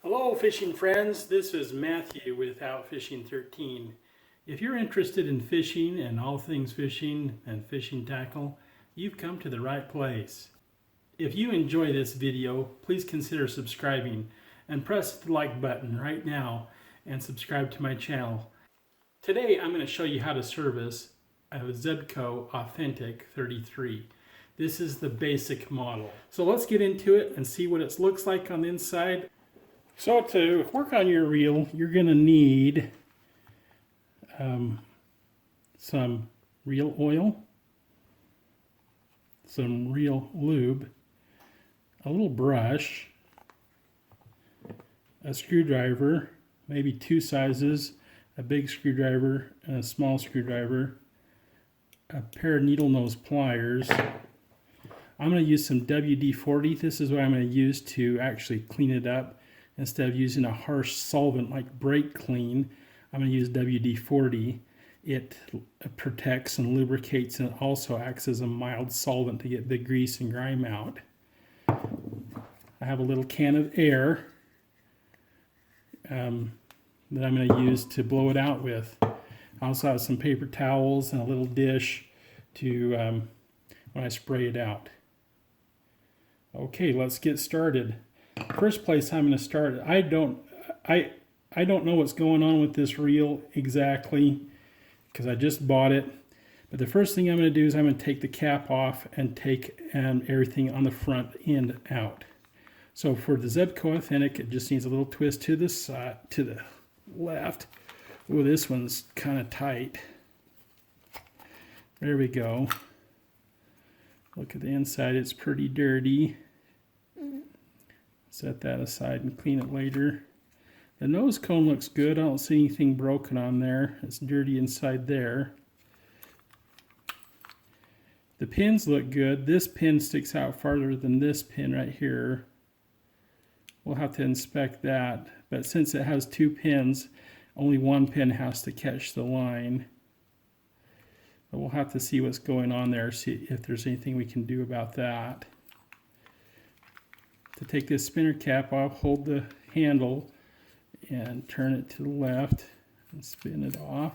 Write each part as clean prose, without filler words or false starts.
Hello fishing friends, this is Matthew with Outfishing 13. If you're interested in fishing and all things fishing and fishing tackle, you've come to the right place. If you enjoy this video, please consider subscribing and press the like button right now and subscribe to my channel. Today I'm going to show you how to service a Zebco Authentic 33. This is the basic model. So let's get into it and see what it looks like on the inside. So to work on your reel, you're going to need some reel oil, some reel lube, a little brush, a screwdriver, maybe two sizes, a big screwdriver and a small screwdriver, a pair of needle nose pliers. I'm going to use some WD-40. This is what I'm going to use to actually clean it up. Instead of using a harsh solvent like brake clean, I'm going to use WD-40. It protects and lubricates and also acts as a mild solvent to get the grease and grime out. I have a little can of air that I'm going to use to blow it out with. I also have some paper towels and a little dish to when I spray it out. Okay, let's get started. First place I'm going to start, I don't know what's going on with this reel exactly because I just bought it. But the first thing I'm going to do is I'm going to take the cap off and take everything on the front end out. So for the Zebco Authentic, it just needs a little twist to the side, to the left. Oh, this one's kind of tight. There we go. Look at the inside, it's pretty dirty. Set that aside and clean it later. The nose cone looks good. I don't see anything broken on there. It's dirty inside there. The pins look good. This pin sticks out farther than this pin right here. We'll have to inspect that. But since it has two pins, only one pin has to catch the line. But we'll have to see what's going on there, see if there's anything we can do about that. To take this spinner cap off, hold the handle and turn it to the left and spin it off.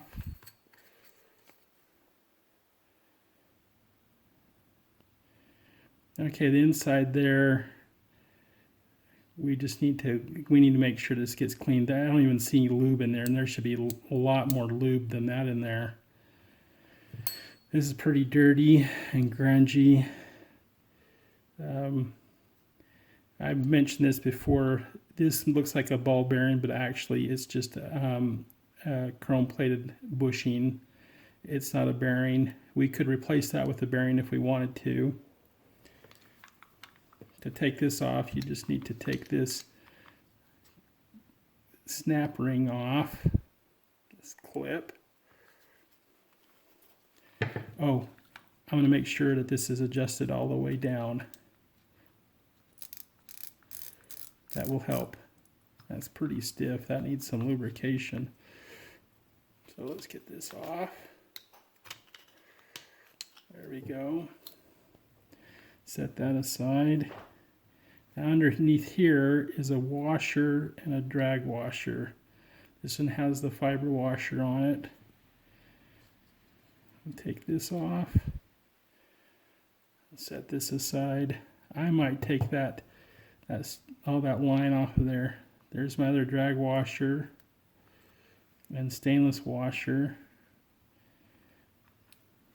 Okay, the inside there, we need to make sure this gets cleaned. I don't even see lube in there, and there should be a lot more lube than that in there. This is pretty dirty and grungy. I've mentioned this before. This looks like a ball bearing, but actually it's just chrome-plated bushing. It's not a bearing. We could replace that with a bearing if we wanted to. To take this off, you just need to take this snap ring off, this clip. Oh, I'm going to make sure that this is adjusted all the way down. That will help. That's pretty stiff. That needs some lubrication. So let's get this off. There we go. Set that aside. Now underneath here is a washer and a drag washer. This one has the fiber washer on it. I'll take this off. Set this aside. I might take that's all that line off of there. There's my other drag washer and stainless washer.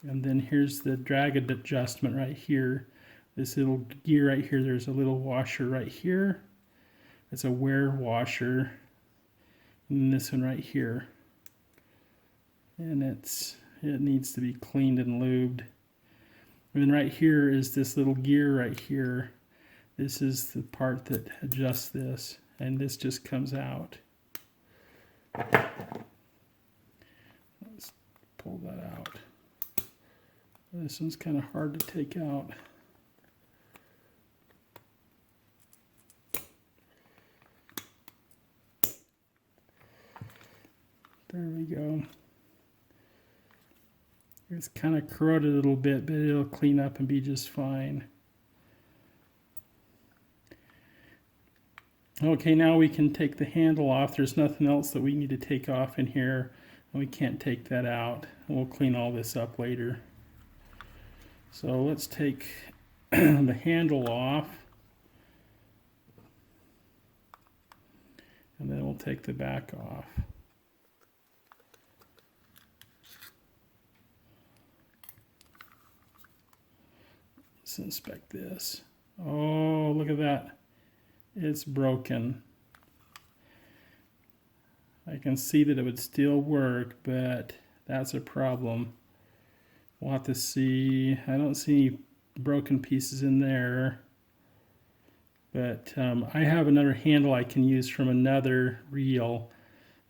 And then here's the drag adjustment right here. This little gear right here, there's a little washer right here. It's a wear washer. And this one right here. And it needs to be cleaned and lubed. And then right here is this little gear right here. This is the part that adjusts this, and this just comes out. Let's pull that out. This one's kind of hard to take out. There we go. It's kind of corroded a little bit, but it'll clean up and be just fine. Okay, now we can take the handle off. There's nothing else that we need to take off in here, and we can't take that out. We'll clean all this up later. So let's take the handle off, and then we'll take the back off. Let's inspect this. Oh, look at that. It's broken. I can see that it would still work, but that's a problem. We'll have to see. I don't see any broken pieces in there. But I have another handle I can use from another reel,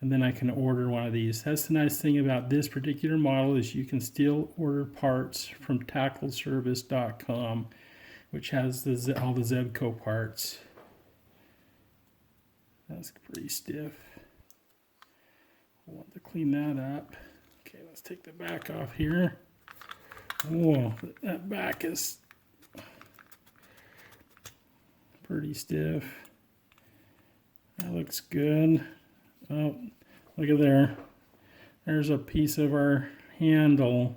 and then I can order one of these. That's the nice thing about this particular model is you can still order parts from tackleservice.com, which has all the Zebco parts. That's pretty stiff. We'll want to clean that up. Okay, let's take the back off here. Whoa, that back is pretty stiff. That looks good. Oh, look at there. There's a piece of our handle.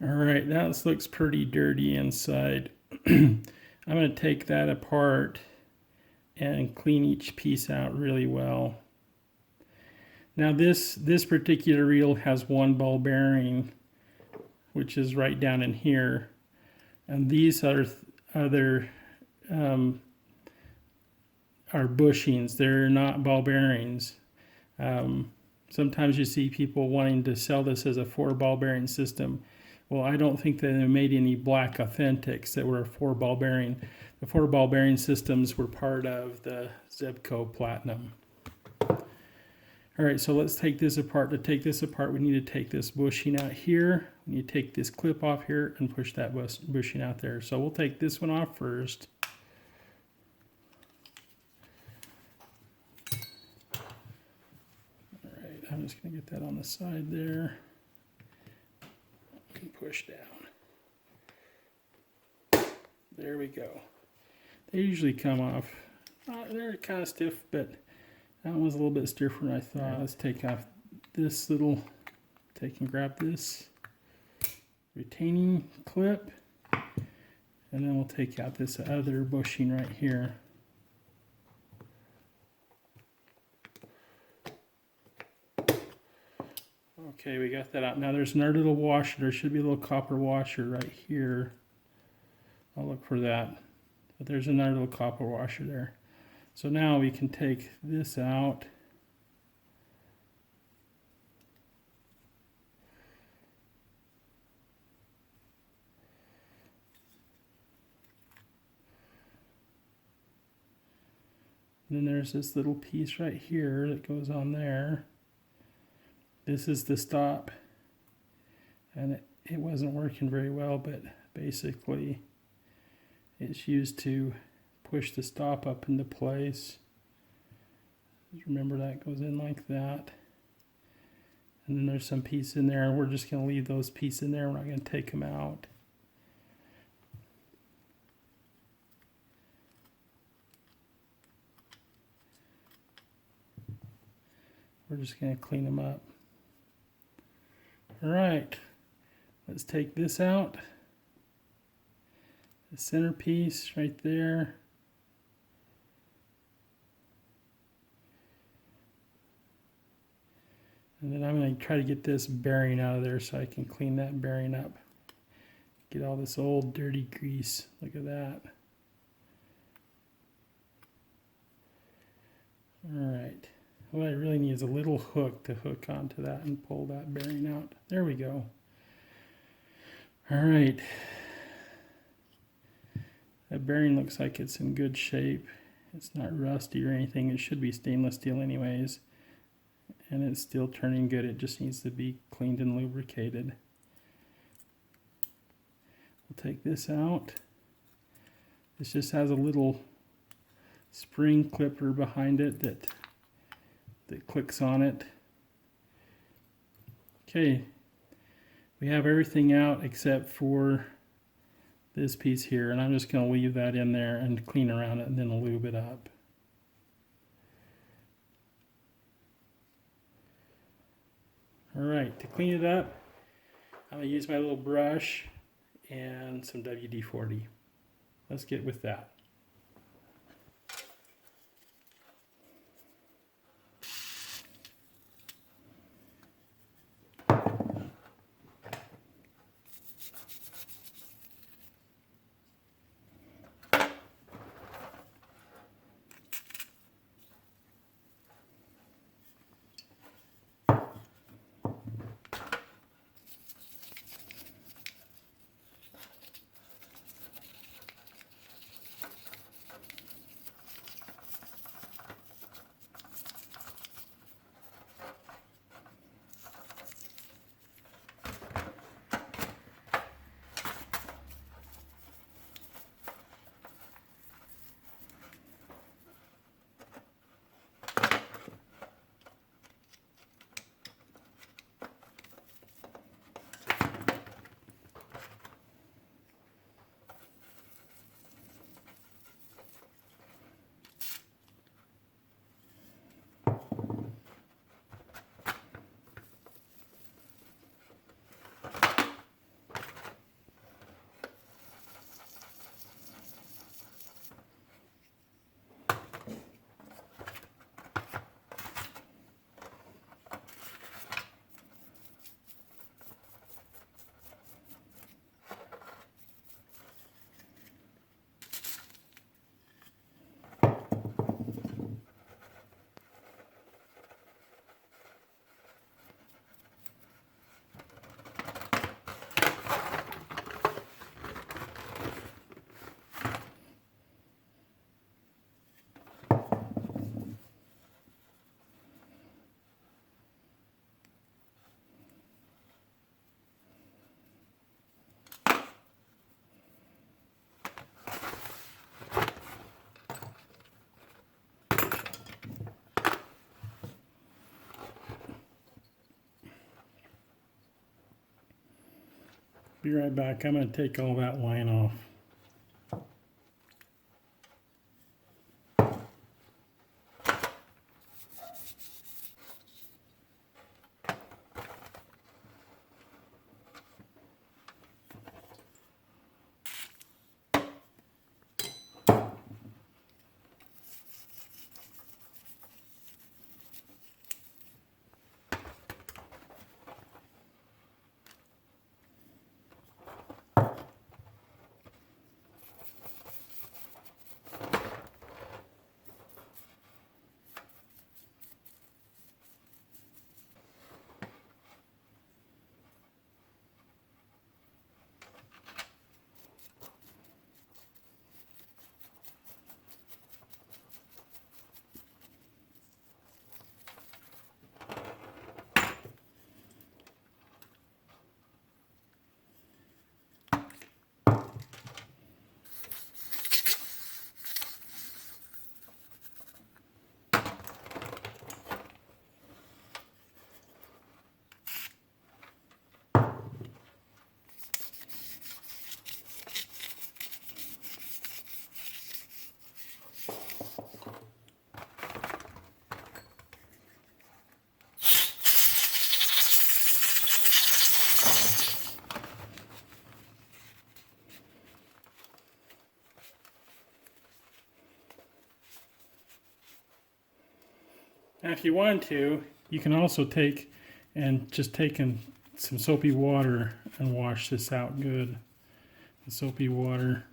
All right, that looks pretty dirty inside. I'm going to take that apart and clean each piece out really well. Now this particular reel has one ball bearing, which is right down in here, and these are bushings. They're not ball bearings. Sometimes you see people wanting to sell this as a 4-ball bearing system. Well, I don't think that they made any black authentics that were a 4-ball bearing. The 4-ball bearing systems were part of the Zebco Platinum. All right, so let's take this apart. To take this apart, we need to take this bushing out here. We need to take this clip off here and push that bushing out there. So we'll take this one off first. All right, I'm just going to get that on the side there and push down. There we go. They usually come off. They're kind of stiff, but that one was a little bit stiffer than I thought. Let's take off this little, take and grab this retaining clip, and then we'll take out this other bushing right here. Okay, we got that out. Now there's another little washer. There should be a little copper washer right here. I'll look for that. But there's another little copper washer there. So now we can take this out. And then there's this little piece right here that goes on there. This is the stop. And it wasn't working very well, but basically it's used to push the stop up into place. Just remember that goes in like that. And then there's some piece in there. We're just going to leave those pieces in there. We're not going to take them out. We're just going to clean them up. All right, let's take this out. The center piece right there. And then I'm going to try to get this bearing out of there so I can clean that bearing up. Get all this old dirty grease. Look at that. Alright. What I really need is a little hook to hook onto that and pull that bearing out. There we go. Alright. That bearing looks like it's in good shape. It's not rusty or anything. It should be stainless steel anyways. And it's still turning good. It just needs to be cleaned and lubricated. We'll take this out. This just has a little spring clipper behind it that clicks on it. Okay, we have everything out except for this piece here, and I'm just going to leave that in there and clean around it and then lube it up. Alright, to clean it up, I'm going to use my little brush and some WD-40. Let's get with that. Be right back. I'm going to take all that line off. Now if you want to, you can also take some soapy water and wash this out good. The soapy water.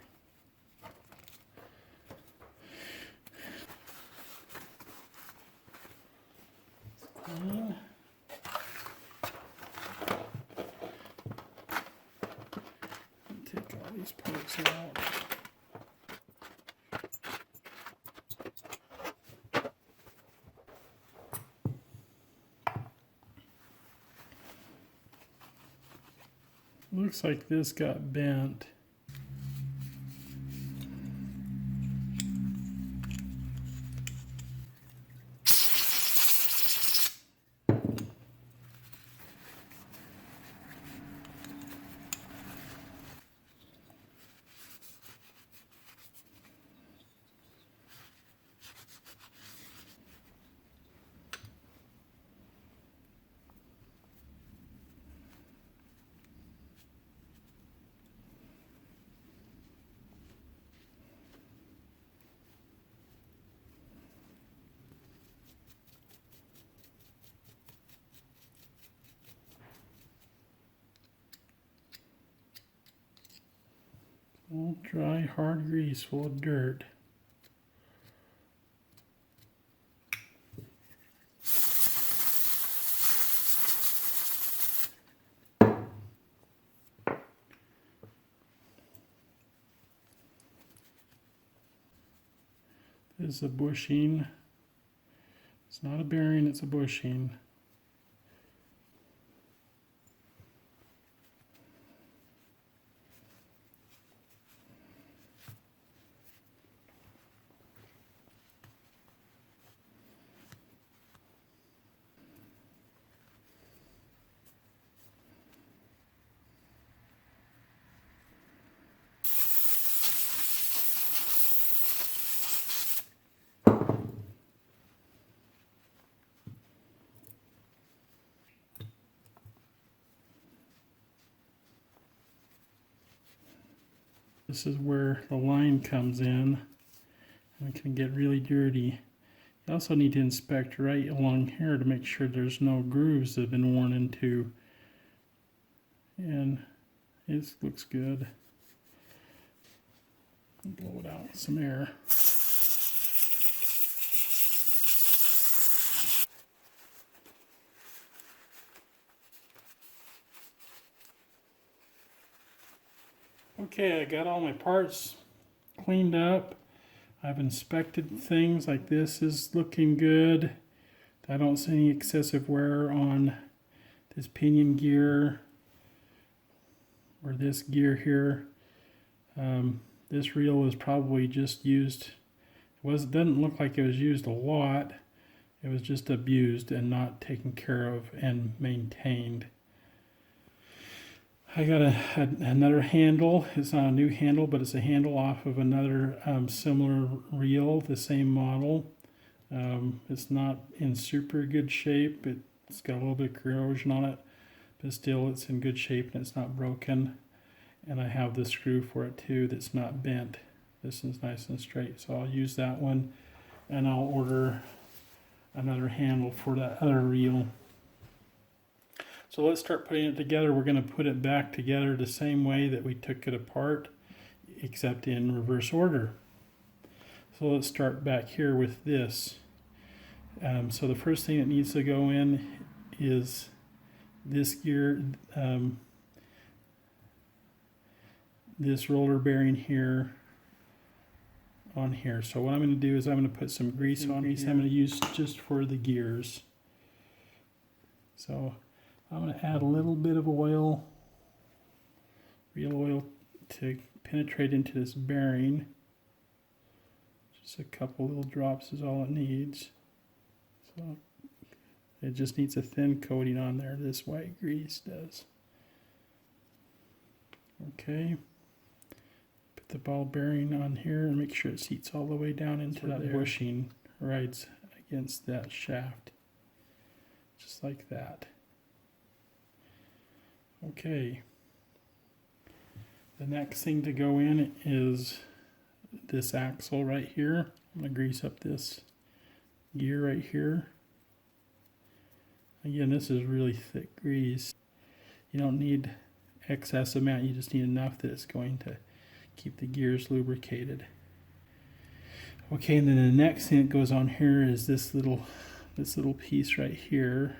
Clean. Take all these parts out. Looks like this got bent. Old dry hard grease full of dirt. This is a bushing. It's not a bearing, it's a bushing. This is where the line comes in, and it can get really dirty. You also need to inspect right along here to make sure there's no grooves that have been worn into. And it looks good. Blow it out with some air. Okay, I got all my parts cleaned up. I've inspected things. Like this is looking good. I don't see any excessive wear on this pinion gear or this gear here. This reel was probably just used. It doesn't look like it was used a lot. It was just abused and not taken care of and maintained. I got another handle. It's not a new handle, but it's a handle off of another similar reel, the same model. It's not in super good shape. It's got a little bit of corrosion on it, but still it's in good shape and it's not broken. And I have the screw for it too that's not bent. This is nice and straight, so I'll use that one, and I'll order another handle for that other reel. So let's start putting it together. We're going to put it back together the same way that we took it apart, except in reverse order. So let's start back here with this. So the first thing that needs to go in is this gear, this roller bearing here on here. So what I'm going to do is I'm going to put some grease on here. I'm going to use just for the gears. So I'm going to add a little bit of oil, real oil, to penetrate into this bearing. Just a couple little drops is all it needs. So it just needs a thin coating on there, this white grease does. Okay. Put the ball bearing on here and make sure it seats all the way down into that bushing, rides against that shaft. Just like that. Okay, the next thing to go in is this axle right here. I'm going to grease up this gear right here. Again, this is really thick grease. You don't need excess amount, you just need enough that it's going to keep the gears lubricated. Okay, and then the next thing that goes on here is this little piece right here.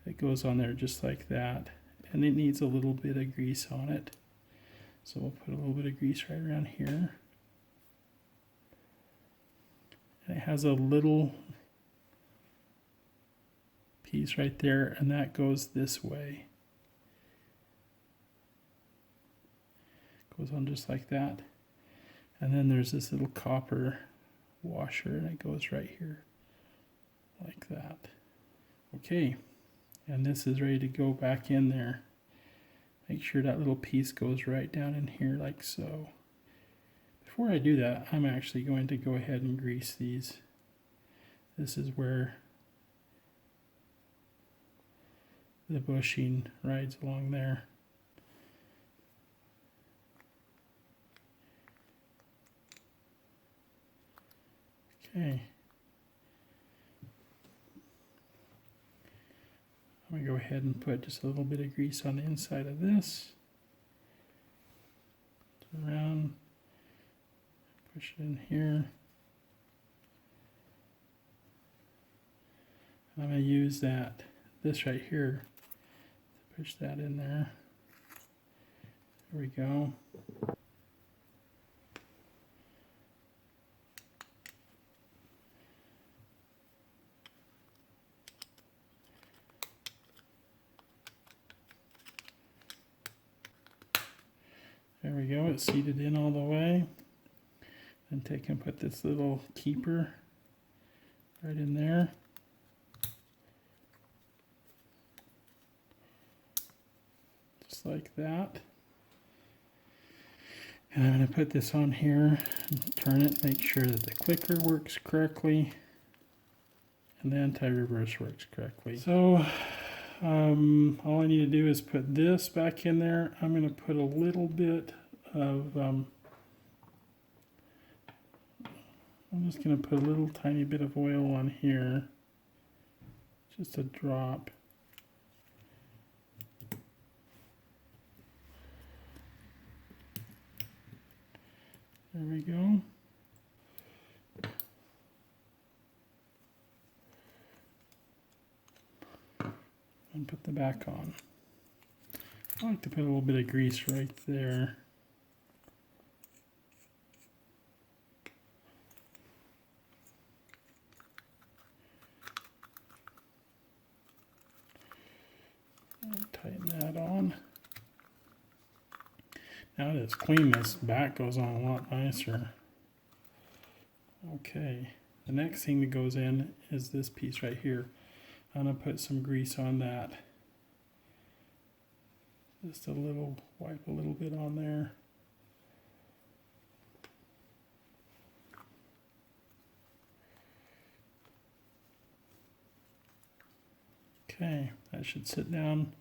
It goes on there just like that, and it needs a little bit of grease on it. So we'll put a little bit of grease right around here. And it has a little piece right there, and that goes this way. Goes on just like that. And then there's this little copper washer, and it goes right here like that. Okay. And this is ready to go back in there. Make sure that little piece goes right down in here like so. Before I do that, I'm actually going to go ahead and grease these. This is where the bushing rides along there. Okay. I'm going to go ahead and put just a little bit of grease on the inside of this. Push it in here. I'm going to use this right here, to push that in there. There we go. There we go, it's seated in all the way. Then take and put this little keeper right in there. Just like that. And I'm going to put this on here and turn it, make sure that the clicker works correctly and the anti-reverse works correctly. So all I need to do is put this back in there. I'm going to put a little bit of, I'm just going to put a little tiny bit of oil on here, just a drop. There we go. And put the back on. I like to put a little bit of grease right there. And tighten that on. Now that it's clean, this back goes on a lot nicer. Okay, the next thing that goes in is this piece right here. I'm going to put some grease on that. Just a little, wipe a little bit on there. Okay, that should sit down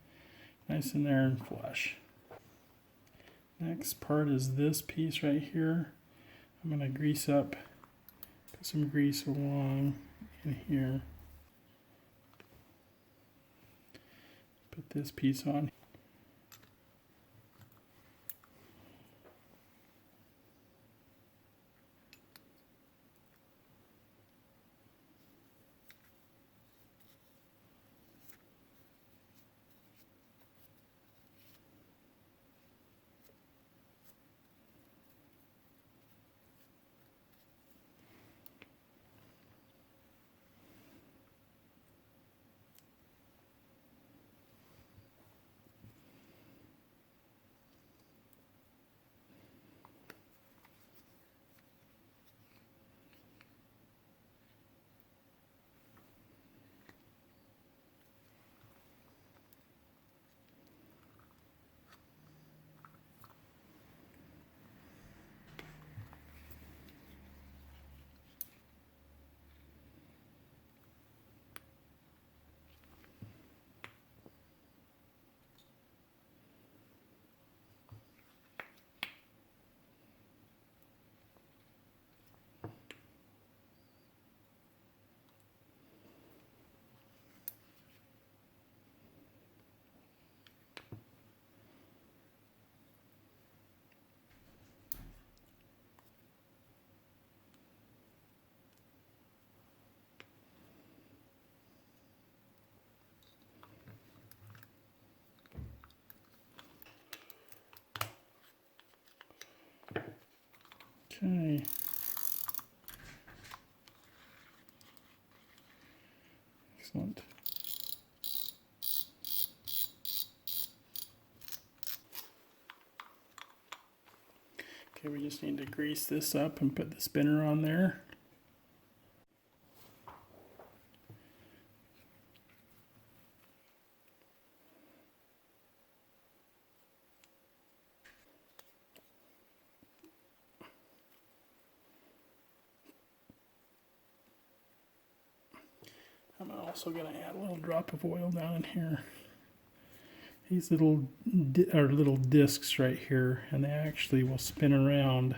nice in there and flush. Next part is this piece right here. I'm going to grease up, put some grease along in here. Put this piece on. Okay. Excellent. Okay, we just need to grease this up and put the spinner on there. I'm also going to add a little drop of oil down in here. These little discs right here, and they actually will spin around.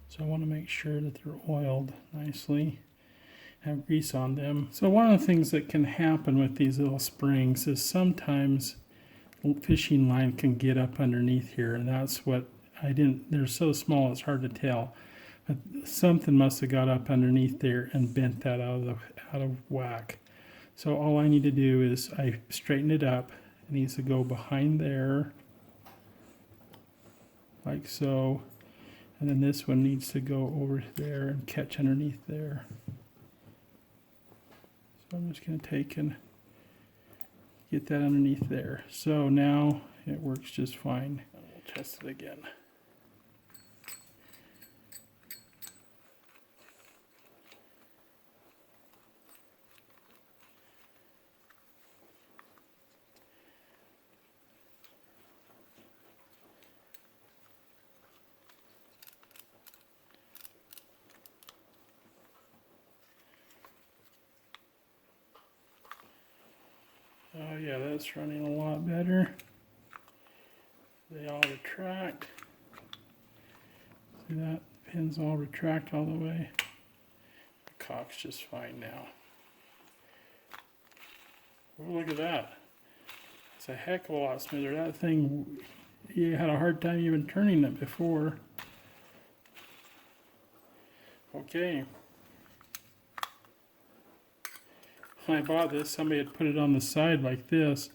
So I want to make sure that they're oiled nicely, have grease on them. So one of the things that can happen with these little springs is sometimes fishing line can get up underneath here, and that's what I didn't, they're so small it's hard to tell. But something must have got up underneath there and bent that out of whack. So all I need to do is I straighten it up. It needs to go behind there, like so. And then this one needs to go over there and catch underneath there. So I'm just going to take and get that underneath there. So now it works just fine. We'll test it again. Oh yeah, that's running a lot better. They all retract. See that? Pins all retract all the way. The cock's just fine now. Oh, look at that. It's a heck of a lot smoother. That thing, you had a hard time even turning it before. Okay. When I bought this, somebody had put it on the side like this,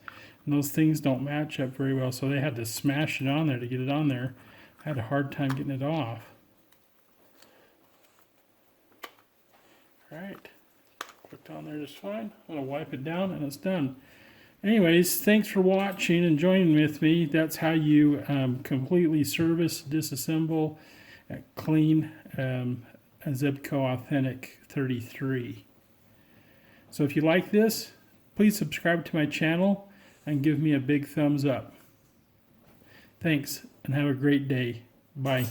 and those things don't match up very well, so they had to smash it on there to get it on there. I had a hard time getting it off. Alright, clicked on there just fine. I'm going to wipe it down and it's done. Anyways, thanks for watching and joining with me. That's how you completely service, disassemble, clean a Zebco Authentic 33. So if you like this, please subscribe to my channel and give me a big thumbs up. Thanks and have a great day. Bye.